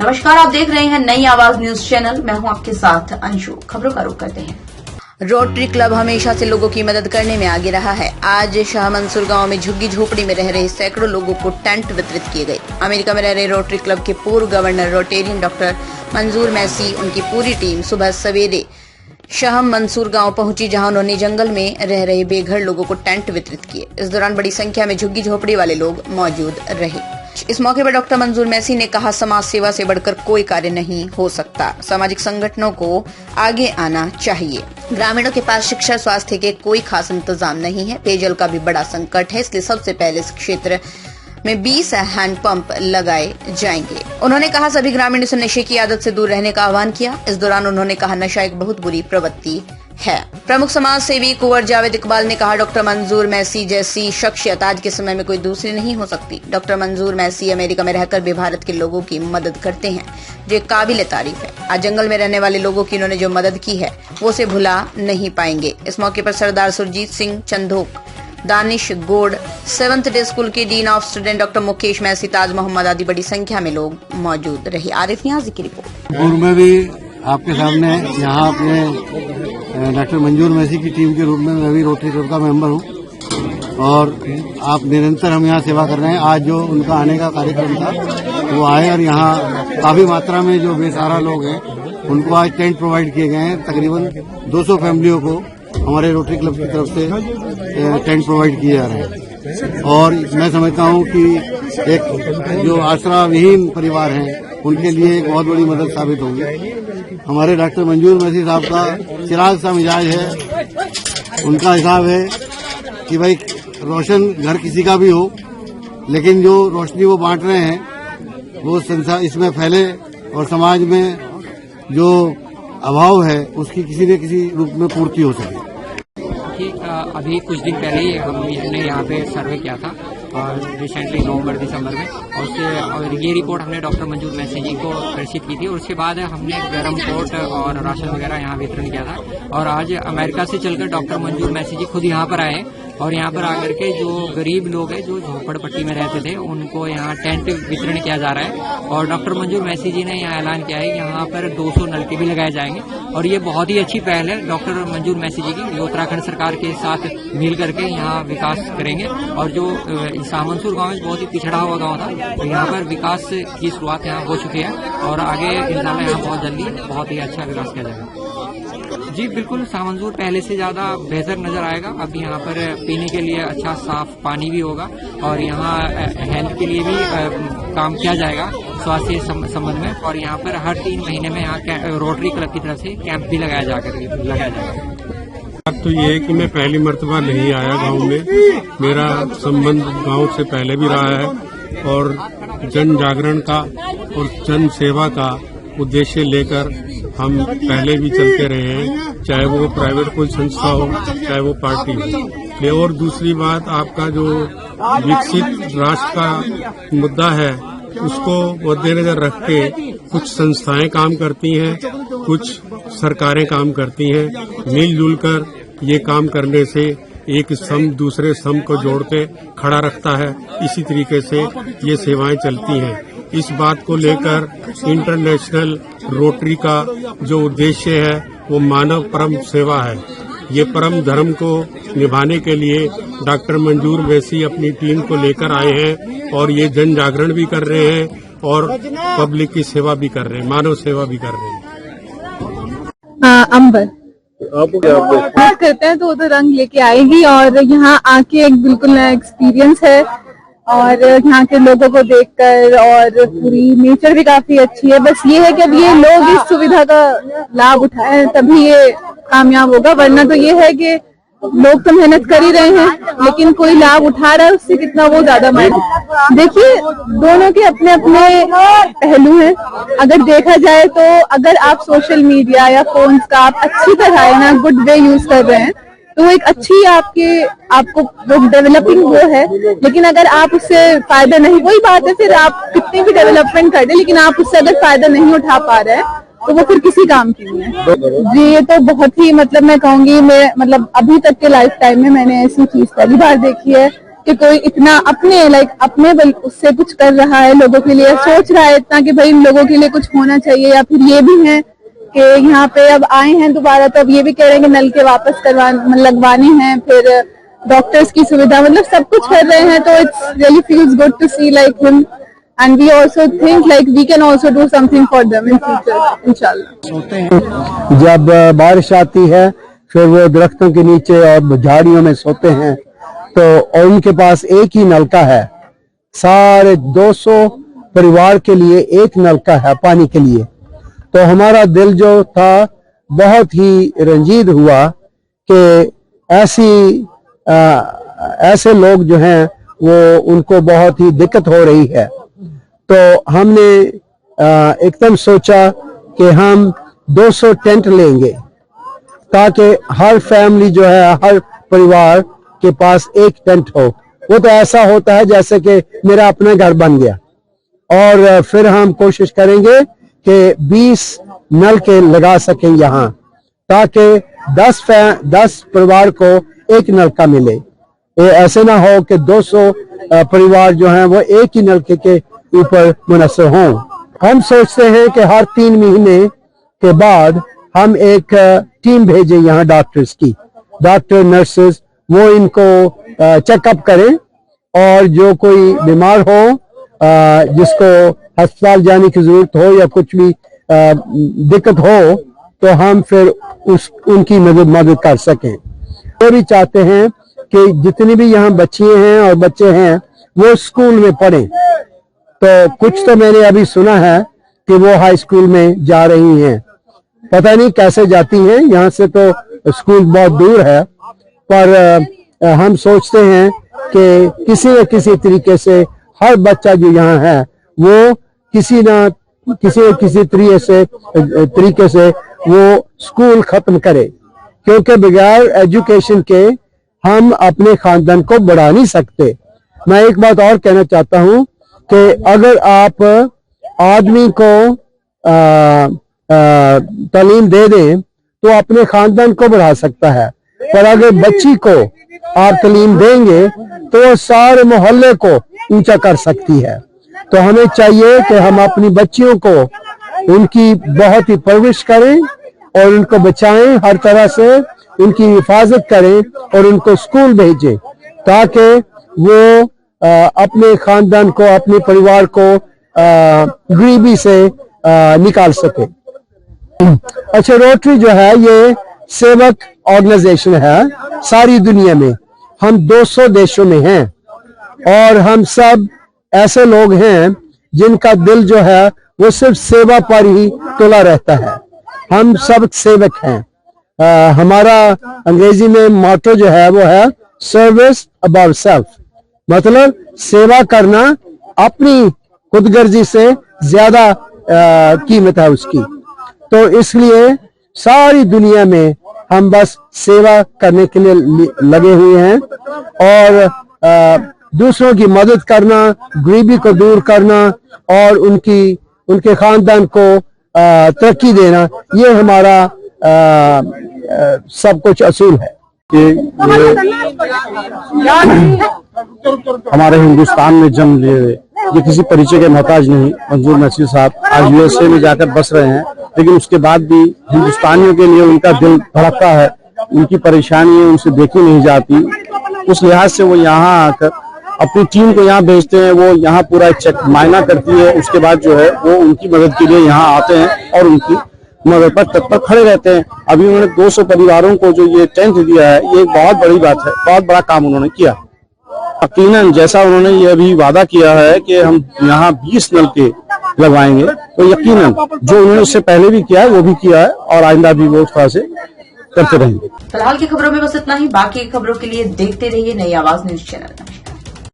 नमस्कार, आप देख रहे हैं नई आवाज न्यूज चैनल। मैं हूं आपके साथ अंशु। खबरों का रुख करते हैं। रोटरी क्लब हमेशा से लोगों की मदद करने में आगे रहा है। आज शाह मंसूर गांव में झुग्गी झोपड़ी में रह रहे सैकड़ों लोगों को टेंट वितरित किए गए। अमेरिका में रह रहे रोटरी क्लब के पूर्व गवर्नर रोटेरियन डॉक्टर मंजूर मैसी उनकी पूरी टीम सुबह सवेरे शाह मंसूर गांव पहुंची, जहां उन्होंने जंगल में रह रहे बेघर लोगों को टेंट वितरित किए। इस दौरान बड़ी संख्या में झुग्गी झोपड़ी वाले लोग मौजूद रहे। इस मौके पर डॉक्टर मंजूर मैसी ने कहा, समाज सेवा से बढ़कर कोई कार्य नहीं हो सकता। सामाजिक संगठनों को आगे आना चाहिए। ग्रामीणों के पास शिक्षा स्वास्थ्य के कोई खास इंतजाम नहीं है। पेयजल का भी बड़ा संकट है, इसलिए सबसे पहले इस क्षेत्र में 20 हैंडपंप लगाए जाएंगे। उन्होंने कहा, सभी ग्रामीणों से नशे की आदत से दूर रहने का आह्वान किया। इस दौरान उन्होंने कहा, नशा एक बहुत बुरी प्रवृत्ति है। प्रमुख समाज सेवी कुंवर जावेद इकबाल ने कहा, डॉक्टर मंजूर मैसी जैसी शख्सियत आज के समय में कोई दूसरी नहीं हो सकती। डॉक्टर मंजूर मैसी अमेरिका में रहकर भी भारत के लोगों की मदद करते हैं, जो काबिल तारीफ है। आज जंगल में रहने वाले लोगों की इन्होंने जो मदद की है वो उसे भुला नहीं पाएंगे। इस मौके पर सरदार सुरजीत सिंह चंदोक, दानिश गोड, 7th डे स्कूल के dean of student doctor Mukesh Massey, Taj Mohammad आदि बड़ी संख्या में लोग मौजूद रहे। आरिफ न्याज़ी की रिपोर्ट। पूर्व में भी आपके सामने यहाँ अपने डॉक्टर मंजूर मैसी की टीम के रूप में मैं भी रोटरी क्लब का मेंबर हूँ और आप निरंतर हम यहाँ सेवा कर रहे हैं। आज जो उनका आने का कार्यक्रम था वो आए और यहाँ काफी मात्रा में जो बेसहारा लोग हैं उनको आज टेंट प्रोवाइड किए गए हैं। तकरीबन 200 फैमिलियों को हमारे रोटरी क्लब की तरफ से टेंट प्रोवाइड किए जा रहे हैं और मैं समझता हूँ कि एक जो आसरा विहीन परिवार हैं उनके लिए एक बहुत बड़ी मदद साबित होगी। हमारे डॉक्टर मंजूर मैसी साहब का चिराग सा मिजाज है। उनका हिसाब है कि भाई रोशन घर किसी का भी हो, लेकिन जो रोशनी वो बांट रहे हैं वो संसार इसमें फैले और समाज में जो अभाव है उसकी किसी न किसी रूप में पूर्ति हो सके। अभी कुछ दिन पहले ही हमने यहाँ पे सर्वे किया था और रिसेंटली नवंबर दिसंबर में और ये रिपोर्ट हमने डॉक्टर मंजूर मैसी जी को प्रेषित की थी और उसके बाद हमने गर्म कोट और राशन वगैरह यहाँ वितरण किया था। और आज अमेरिका से चलकर डॉक्टर मंजूर मैसी जी खुद यहाँ पर आए और यहाँ पर आकर के जो गरीब लोग हैं जो झोपड़पट्टी में रहते थे उनको यहाँ टेंट वितरण किया जा रहा है। और डॉक्टर मंजूर मैसी जी ने यहाँ ऐलान किया है यहाँ पर 200 नलके भी लगाए जाएंगे और ये बहुत ही अच्छी पहल है डॉक्टर मंजूर मैसी जी की, जो उत्तराखंड सरकार के साथ मिल करके यहाँ विकास करेंगे। और जो शाह मंसूर गाँव बहुत ही पिछड़ा हुआ गाँव था, तो यहाँ पर विकास की शुरुआत यहाँ हो चुकी है और आगे इंशाल्लाह यहाँ बहुत जल्दी बहुत ही अच्छा विकास किया जाएगा। जी बिल्कुल, शाह मंसूर पहले से ज्यादा बेहतर नजर आएगा। अब यहाँ पर पीने के लिए अच्छा साफ पानी भी होगा और यहाँ हेल्थ के लिए भी काम किया जाएगा स्वास्थ्य संबंध में। और यहाँ पर हर 3 महीने में यहाँ रोटरी क्लब की तरफ से कैंप भी लगाया जाएगा। अब तो ये है कि मैं पहली मर्तबा नहीं आया गांव में, मेरा संबंध गांव से पहले भी रहा है और जन जागरण का और जन सेवा का उद्देश्य लेकर हम पहले भी चलते रहे हैं, चाहे वो प्राइवेट कोई संस्था हो चाहे वो पार्टी हो। और दूसरी बात, आपका जो विकसित राष्ट्र का मुद्दा है उसको मद्देनजर रख के कुछ संस्थाएं काम करती हैं, कुछ सरकारें काम करती हैं। मिलजुल कर ये काम करने से एक स्तंभ दूसरे स्तंभ को जोड़ते खड़ा रखता है। इसी तरीके से ये सेवाएं चलती हैं। इस बात को लेकर इंटरनेशनल रोटरी का जो उद्देश्य है वो मानव परम सेवा है। ये परम धर्म को निभाने के लिए डॉक्टर मंजूर मैसी अपनी टीम को लेकर आए हैं और ये जन जागरण भी कर रहे हैं और पब्लिक की सेवा भी कर रहे हैं, मानव सेवा भी कर रहे हैं। अंबर आपको क्या बात करते हैं तो रंग लेके आएगी और यहाँ आके एक बिल्कुल नया एक्सपीरियंस है और यहाँ के लोगों को देखकर और पूरी नेचर भी काफी अच्छी है। बस ये है कि अब ये लोग इस सुविधा का लाभ उठाएं तभी ये कामयाब होगा, वरना तो ये है कि लोग तो मेहनत कर ही रहे हैं लेकिन कोई लाभ उठा रहा है उससे कितना वो ज्यादा मेहनत। देखिए, दोनों के अपने अपने पहलू हैं। अगर देखा जाए तो अगर आप सोशल मीडिया या फोन का आप अच्छी तरह है ना गुड वे यूज कर रहे हैं तो वो एक अच्छी आपको वो डेवलपिंग वो है। लेकिन अगर आप उससे फायदा नहीं, वही बात है, फिर आप कितनी भी डेवलपमेंट कर दे लेकिन आप उससे अगर फायदा नहीं उठा पा रहे हैं तो वो फिर किसी काम की नहीं है। जी, ये तो बहुत ही मैं कहूंगी मैं अभी तक के लाइफ टाइम में मैंने ऐसी चीज पहली बार देखी है कि कोई इतना अपने उससे कुछ कर रहा है, लोगों के लिए सोच रहा है इतना कि भाई इन लोगों के लिए कुछ होना चाहिए। या फिर ये भी है कि यहाँ पे अब आए हैं दोबारा, तो अब ये भी कह रहे हैं कि नल के वापस लगवाने हैं, फिर डॉक्टर्स की सुविधा, मतलब सब कुछ कर रहे हैं। तो it's really feels good to see like him, and we also think like we can also do something for them in future इंशाल्लाह। जब बारिश आती है फिर वो दरख्तों के नीचे और झाड़ियों में सोते हैं, तो और उनके पास एक ही नलका है, सारे 200 परिवार के लिए एक नलका है पानी के लिए। तो हमारा दिल जो था बहुत ही रंजीद हुआ कि ऐसे लोग जो हैं वो उनको बहुत ही दिक्कत हो रही है। तो हमने एकदम सोचा कि हम 200 टेंट लेंगे ताकि हर फैमिली जो है, हर परिवार के पास एक टेंट हो। वो तो ऐसा होता है जैसे कि मेरा अपना घर बन गया। और फिर हम कोशिश करेंगे कि 20 नल के लगा सकें यहाँ, ताकि 10 परिवार को एक नलका मिले। ये ऐसे ना हो कि 200 परिवार जो हैं वो एक ही नलके के ऊपर मुनस्सर हों। हम सोचते हैं कि हर 3 महीने के बाद हम एक टीम भेजें यहाँ डॉक्टर्स की, डॉक्टर नर्सेस, वो इनको चेकअप करें और जो कोई बीमार हो, जिसको अस्पताल जाने की जरूरत हो या कुछ भी दिक्कत हो, तो हम फिर उनकी मदद कर सकें। वो भी चाहते हैं कि जितनी भी यहाँ बच्चियां हैं और बच्चे हैं वो स्कूल में पढ़ें। तो कुछ तो मैंने अभी सुना है कि वो हाई स्कूल में जा रही हैं, पता नहीं कैसे जाती हैं, यहाँ से तो स्कूल बहुत दूर है। पर हम सोचते हैं कि किसी न किसी तरीके से हर बच्चा जो यहाँ है वो किसी तरीके से वो स्कूल खत्म करे, क्योंकि बगैर एजुकेशन के हम अपने खानदान को बढ़ा नहीं सकते। मैं एक बात और कहना चाहता हूँ कि अगर आप आदमी को तालीम दे दें तो अपने खानदान को बढ़ा सकता है, पर अगर बच्ची को आप तालीम देंगे तो वो सारे मोहल्ले को ऊंचा कर सकती है। तो हमें चाहिए कि हम अपनी बच्चियों को उनकी बहुत ही परवरिश करें और उनको बचाएं, हर तरह से उनकी हिफाजत करें और उनको स्कूल भेजें, ताकि वो अपने खानदान को, अपने परिवार को गरीबी से निकाल सके। अच्छा, रोटरी जो है ये सेवक ऑर्गेनाइजेशन है सारी दुनिया में। हम 200 देशों में हैं और हम सब ऐसे लोग हैं जिनका दिल जो है वो सिर्फ सेवा पर ही तुला रहता है। हम सब सेवक हैं। हमारा अंग्रेजी में मोटो जो है वो है सर्विस अबव सेल्फ, मतलब सेवा करना अपनी खुदगर्जी से ज्यादा कीमत है उसकी। तो इसलिए सारी दुनिया में हम बस सेवा करने के लिए लगे हुए हैं और दूसरों की मदद करना, गरीबी को दूर करना और उनके खानदान को तरक्की देना, ये हमारा सब कुछ असूल है। कि हमारे हिंदुस्तान में जन्म लिए, ये किसी परिचय के मोहताज नहीं। मंजूर मैसी साहब आज यूएसए में जाकर बस रहे हैं, लेकिन उसके बाद भी हिंदुस्तानियों के लिए उनका दिल धड़कता है। उनकी परेशानियां उनसे देखी नहीं जाती, उस लिहाज से वो यहाँ आकर अपनी टीम को यहाँ भेजते हैं। वो यहाँ पूरा चेक मायना करती है, उसके बाद जो है वो उनकी मदद के लिए यहाँ आते हैं और उनकी मदद पर तत्पर खड़े रहते हैं। अभी उन्होंने 200 परिवारों को जो ये टेंट दिया है, ये एक बहुत बड़ी बात है, बहुत बड़ा काम उन्होंने किया। यकीनन जैसा उन्होंने ये अभी वादा किया है कि हम यहाँ 20 नलके लगवाएंगे, तो यकीनन जो उन्होंने इससे पहले भी किया है वो भी किया है और आइंदा भी वो उस तरह से करते रहेंगे। फिलहाल की खबरों में बस इतना ही। बाकी खबरों के लिए देखते रहिए नई आवाज न्यूज चैनल।